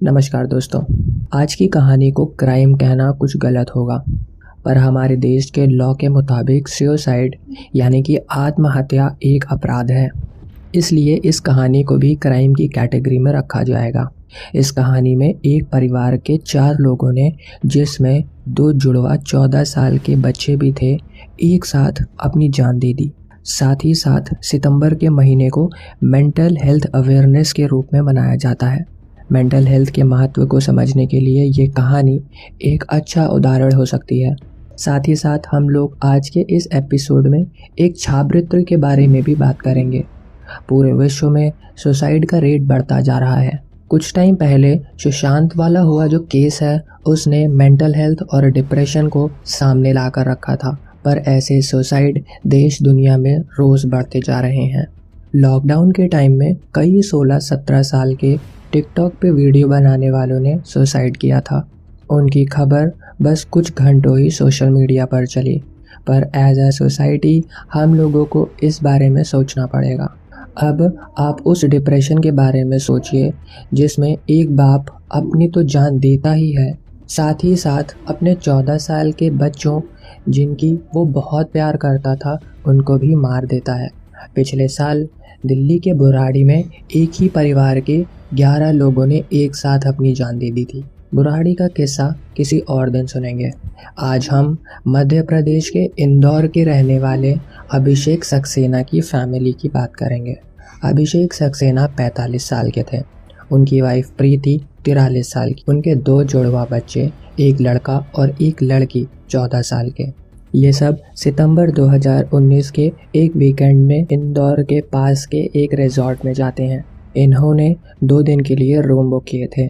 नमस्कार दोस्तों। आज की कहानी को क्राइम कहना कुछ गलत होगा, पर हमारे देश के लॉ के मुताबिक सुसाइड यानी कि आत्महत्या एक अपराध है। इसलिए इस कहानी को भी क्राइम की कैटेगरी में रखा जाएगा। इस कहानी में एक परिवार के 4 लोगों ने, जिसमें 2 जुड़वा 14 साल के बच्चे भी थे, एक साथ अपनी जान दे दी। साथ ही साथ सितंबर के महीने को मेंटल हेल्थ अवेयरनेस के रूप में मनाया जाता है। मेंटल हेल्थ के महत्व को समझने के लिए ये कहानी एक अच्छा उदाहरण हो सकती है। साथ ही साथ हम लोग आज के इस एपिसोड में एक छात्रवृत्ति के बारे में भी बात करेंगे। पूरे विश्व में सुसाइड का रेट बढ़ता जा रहा है। कुछ टाइम पहले सुशांत वाला हुआ जो केस है, उसने मेंटल हेल्थ और डिप्रेशन को सामने ला कर रखा था, पर ऐसे सुसाइड देश दुनिया में रोज़ बढ़ते जा रहे हैं। लॉकडाउन के टाइम में कई 16-17 साल के टिकटॉक पे वीडियो बनाने वालों ने सुसाइड किया था। उनकी खबर बस कुछ घंटों ही सोशल मीडिया पर चली, पर एज अ सोसाइटी हम लोगों को इस बारे में सोचना पड़ेगा। अब आप उस डिप्रेशन के बारे में सोचिए जिसमें एक बाप अपनी तो जान देता ही है, साथ ही साथ अपने 14 साल के बच्चों जिनकी वो बहुत प्यार करता था उनको भी मार देता है। पिछले साल दिल्ली के बुराड़ी में एक ही परिवार के 11 लोगों ने एक साथ अपनी जान दे दी थी। बुराड़ी का किस्सा किसी और दिन सुनेंगे। आज हम मध्य प्रदेश के इंदौर के रहने वाले अभिषेक सक्सेना की फैमिली की बात करेंगे। अभिषेक सक्सेना 45 साल के थे। उनकी वाइफ प्रीति 43 साल की। उनके 2 जुड़वा बच्चे, एक लड़का और एक लड़की 14 साल के। ये सब सितंबर 2019 के एक वीकेंड में इंदौर के पास के एक रिजॉर्ट में जाते हैं। इन्होंने 2 दिन के लिए रूम बुक किए थे।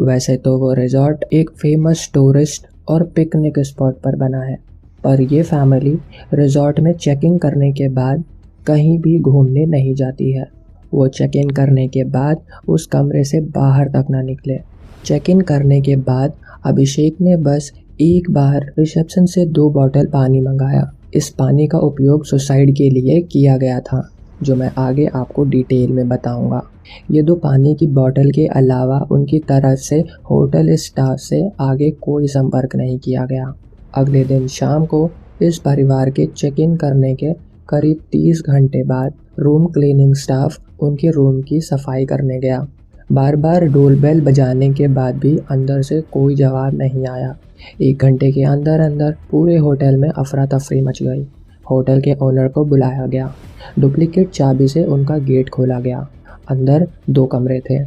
वैसे तो वो रिजॉर्ट एक फेमस टूरिस्ट और पिकनिक स्पॉट पर बना है, पर ये फैमिली रिजॉर्ट में चेक इन करने के बाद कहीं भी घूमने नहीं जाती है। वो चेक इन करने के बाद उस कमरे से बाहर तक ना निकले। चेक इन करने के बाद अभिषेक ने बस एक बार रिसेप्शन से 2 बॉटल पानी मंगाया। इस पानी का उपयोग सुसाइड के लिए किया गया था, जो मैं आगे आपको डिटेल में बताऊंगा। ये 2 पानी की बोतल के अलावा उनकी तरफ से होटल स्टाफ से आगे कोई संपर्क नहीं किया गया। अगले दिन शाम को इस परिवार के चेक इन करने के करीब 30 घंटे बाद रूम क्लीनिंग स्टाफ उनके रूम की सफाई करने गया। बार बार डोर बेल बजाने के बाद भी अंदर से कोई जवाब नहीं आया। 1 घंटे के अंदर अंदर पूरे होटल में अफरा तफरी मच गई। होटल के ओनर को बुलाया गया। डुप्लीकेट चाबी से उनका गेट खोला गया। अंदर 2 कमरे थे।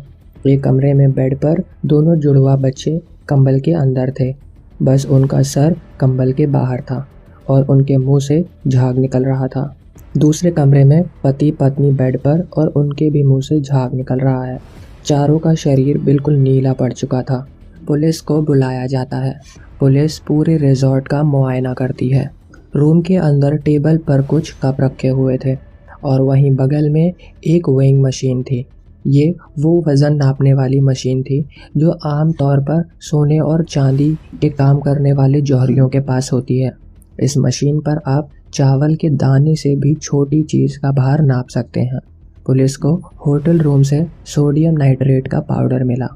एक कमरे में बेड पर दोनों जुड़वा बच्चे कंबल के अंदर थे। बस उनका सर कंबल के बाहर था और उनके मुंह से झाग निकल रहा था। दूसरे कमरे में पति पत्नी बेड पर और उनके भी मुंह से झाग निकल रहा है। चारों का शरीर बिल्कुल नीला पड़ चुका था। पुलिस को बुलाया जाता है। पुलिस पूरे रिजॉर्ट का मुआयना करती है। रूम के अंदर टेबल पर कुछ कप रखे हुए थे और वहीं बगल में एक वेइंग मशीन थी। ये वो वज़न नापने वाली मशीन थी जो आम तौर पर सोने और चांदी के काम करने वाले जौहरियों के पास होती है। इस मशीन पर आप चावल के दाने से भी छोटी चीज़ का भार नाप सकते हैं। पुलिस को होटल रूम से सोडियम नाइट्रेट का पाउडर मिला।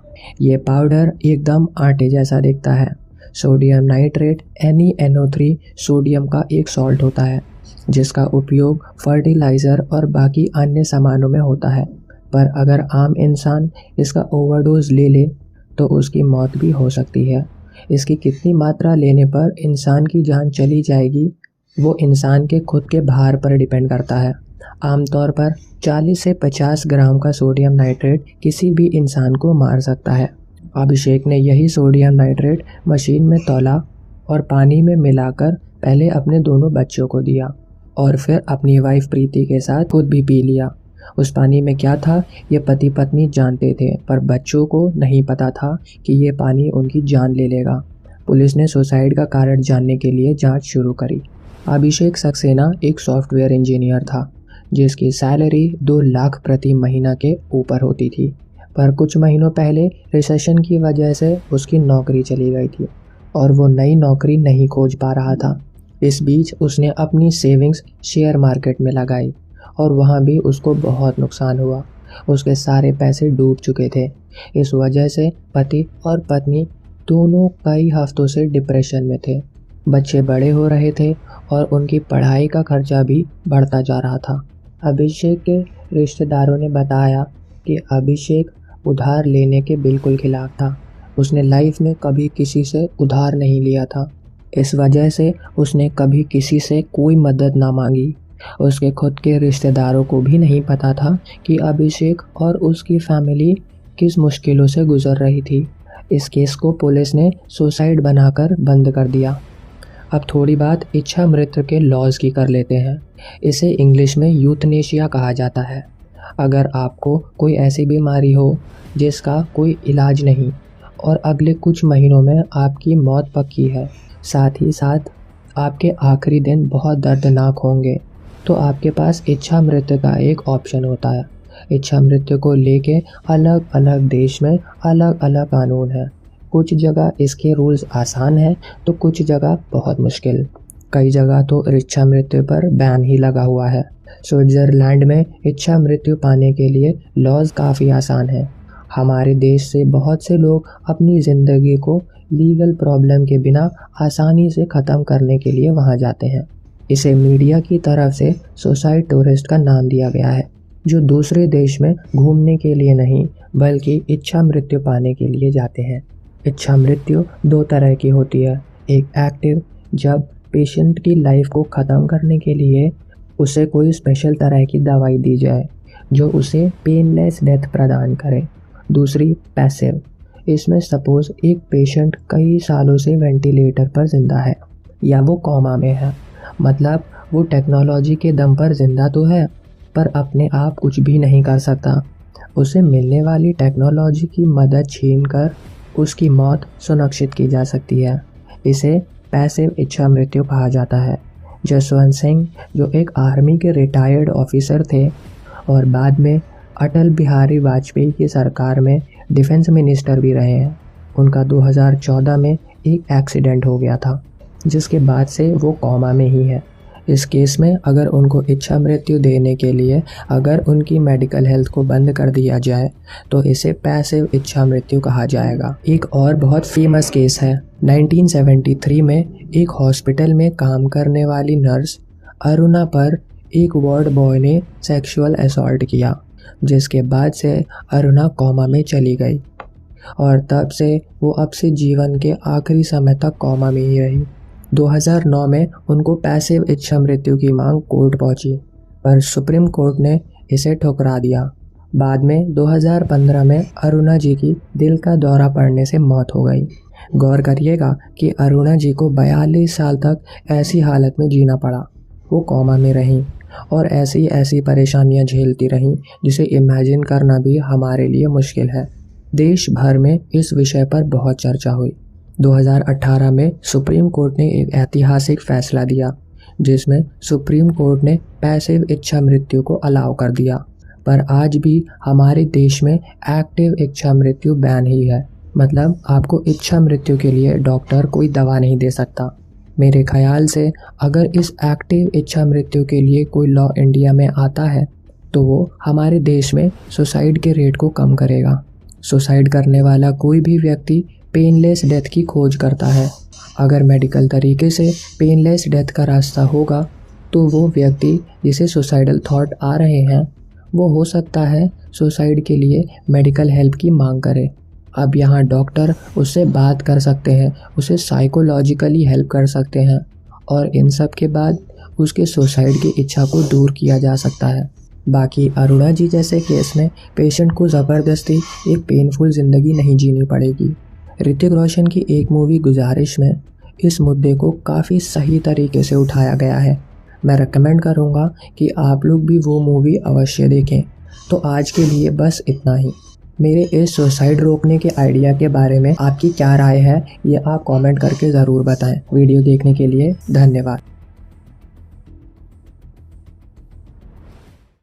ये पाउडर एकदम आटे जैसा दिखता है। सोडियम नाइट्रेट NeNO3 सोडियम का एक सॉल्ट होता है, जिसका उपयोग फर्टिलाइज़र और बाकी अन्य सामानों में होता है। पर अगर आम इंसान इसका ओवरडोज ले ले तो उसकी मौत भी हो सकती है। इसकी कितनी मात्रा लेने पर इंसान की जान चली जाएगी, वो इंसान के खुद के भार पर डिपेंड करता है। आमतौर पर 40 से 50 ग्राम का सोडियम नाइट्रेट किसी भी इंसान को मार सकता है। अभिषेक ने यही सोडियम नाइट्रेट मशीन में तौला और पानी में मिलाकर पहले अपने दोनों बच्चों को दिया और फिर अपनी वाइफ प्रीति के साथ खुद भी पी लिया। उस पानी में क्या था ये पति पत्नी जानते थे, पर बच्चों को नहीं पता था कि ये पानी उनकी जान ले लेगा। पुलिस ने सुसाइड का कारण जानने के लिए जांच शुरू करी। अभिषेक सक्सेना एक सॉफ्टवेयर इंजीनियर था, जिसकी सैलरी 2 लाख प्रति महीना के ऊपर होती थी, पर कुछ महीनों पहले रिसेशन की वजह से उसकी नौकरी चली गई थी और वो नई नौकरी नहीं खोज पा रहा था। इस बीच उसने अपनी सेविंग्स शेयर मार्केट में लगाई और वहाँ भी उसको बहुत नुकसान हुआ। उसके सारे पैसे डूब चुके थे। इस वजह से पति और पत्नी दोनों कई हफ्तों से डिप्रेशन में थे। बच्चे बड़े हो रहे थे और उनकी पढ़ाई का खर्चा भी बढ़ता जा रहा था। अभिषेक के रिश्तेदारों ने बताया कि अभिषेक उधार लेने के बिल्कुल खिलाफ था। उसने लाइफ में कभी किसी से उधार नहीं लिया था। इस वजह से उसने कभी किसी से कोई मदद ना मांगी। उसके खुद के रिश्तेदारों को भी नहीं पता था कि अभिषेक और उसकी फैमिली किस मुश्किलों से गुजर रही थी। इस केस को पुलिस ने सुसाइड बनाकर बंद कर दिया। अब थोड़ी बात इच्छा मृत्यु के लॉज की कर लेते हैं। इसे इंग्लिश में यूथनेशिया कहा जाता है। अगर आपको कोई ऐसी बीमारी हो जिसका कोई इलाज नहीं और अगले कुछ महीनों में आपकी मौत पक्की है, साथ ही साथ आपके आखिरी दिन बहुत दर्दनाक होंगे, तो आपके पास इच्छा मृत्यु का एक ऑप्शन होता है। इच्छा मृत्यु को लेके अलग अलग देश में अलग अलग कानून है। कुछ जगह इसके रूल्स आसान हैं तो कुछ जगह बहुत मुश्किल। कई जगह तो इच्छा मृत्यु पर बैन ही लगा हुआ है। स्विट्ज़रलैंड में इच्छा मृत्यु पाने के लिए लॉज काफ़ी आसान है। हमारे देश से बहुत से लोग अपनी ज़िंदगी को लीगल प्रॉब्लम के बिना आसानी से ख़त्म करने के लिए वहाँ जाते हैं। इसे मीडिया की तरफ से सुसाइड टूरिस्ट का नाम दिया गया है, जो दूसरे देश में घूमने के लिए नहीं बल्कि इच्छा मृत्यु पाने के लिए जाते हैं। इच्छा मृत्यु दो तरह की होती है। एक एक्टिव, जब पेशेंट की लाइफ को ख़त्म करने के लिए उसे कोई स्पेशल तरह की दवाई दी जाए जो उसे पेनलेस डेथ प्रदान करे। दूसरी पैसिव, इसमें सपोज एक पेशेंट कई सालों से वेंटिलेटर पर ज़िंदा है या वो कोमा में है, मतलब वो टेक्नोलॉजी के दम पर ज़िंदा तो है पर अपने आप कुछ भी नहीं कर सकता। उसे मिलने वाली टेक्नोलॉजी की मदद छीनकर उसकी मौत सुनिश्चित की जा सकती है। इसे पैसिव इच्छा मृत्यु कहा जाता है। जसवंत सिंह, जो एक आर्मी के रिटायर्ड ऑफिसर थे और बाद में अटल बिहारी वाजपेयी की सरकार में डिफेंस मिनिस्टर भी रहे हैं, उनका 2014 में एक एक्सीडेंट हो गया था जिसके बाद से वो कोमा में ही है। इस केस में अगर उनको इच्छा मृत्यु देने के लिए अगर उनकी मेडिकल हेल्थ को बंद कर दिया जाए तो इसे पैसिव इच्छा मृत्यु कहा जाएगा। एक और बहुत फेमस केस है। 1973 में एक हॉस्पिटल में काम करने वाली नर्स अरुणा पर एक वार्ड बॉय ने सेक्सुअल असॉल्ट किया, जिसके बाद से अरुणा कोमा में चली गई और तब से वो अब से जीवन के आखिरी समय तक कोमा में ही रही। 2009 में उनको पैसिव इच्छा मृत्यु की मांग कोर्ट पहुंची पर सुप्रीम कोर्ट ने इसे ठुकरा दिया। बाद में 2015 में अरुणा जी की दिल का दौरा पड़ने से मौत हो गई। गौर करिएगा कि अरुणा जी को 42 साल तक ऐसी हालत में जीना पड़ा। वो कोमा में रहीं और ऐसी परेशानियां झेलती रहीं जिसे इमेजिन करना भी हमारे लिए मुश्किल है। देश भर में इस विषय पर बहुत चर्चा हुई। 2018 में सुप्रीम कोर्ट ने एक ऐतिहासिक फैसला दिया जिसमें सुप्रीम कोर्ट ने पैसिव इच्छा मृत्यु को अलाउ कर दिया, पर आज भी हमारे देश में एक्टिव इच्छा मृत्यु बैन ही है। मतलब आपको इच्छा मृत्यु के लिए डॉक्टर कोई दवा नहीं दे सकता। मेरे ख्याल से अगर इस एक्टिव इच्छा मृत्यु के लिए कोई लॉ इंडिया में आता है तो वो हमारे देश में सुसाइड के रेट को कम करेगा। सुसाइड करने वाला कोई भी व्यक्ति पेनलेस डेथ की खोज करता है। अगर मेडिकल तरीके से पेनलेस डेथ का रास्ता होगा तो वो व्यक्ति जिसे सुसाइडल थॉट आ रहे हैं वो हो सकता है सुसाइड के लिए मेडिकल हेल्प की मांग करे। अब यहाँ डॉक्टर उससे बात कर सकते हैं, उसे साइकोलॉजिकली हेल्प कर सकते हैं और इन सब के बाद उसके सुसाइड की इच्छा को दूर किया जा सकता है। बाकी अरुणा जी जैसे केस में पेशेंट को ज़बरदस्ती एक पेनफुल ज़िंदगी नहीं जीनी पड़ेगी। ऋतिक रोशन की एक मूवी गुजारिश में इस मुद्दे को काफ़ी सही तरीके से उठाया गया है। मैं रेकमेंड करूँगा कि आप लोग भी वो मूवी अवश्य देखें। तो आज के लिए बस इतना ही। मेरे इस सुसाइड रोकने के आइडिया के बारे में आपकी क्या राय है ये आप कमेंट करके ज़रूर बताएं। वीडियो देखने के लिए धन्यवाद।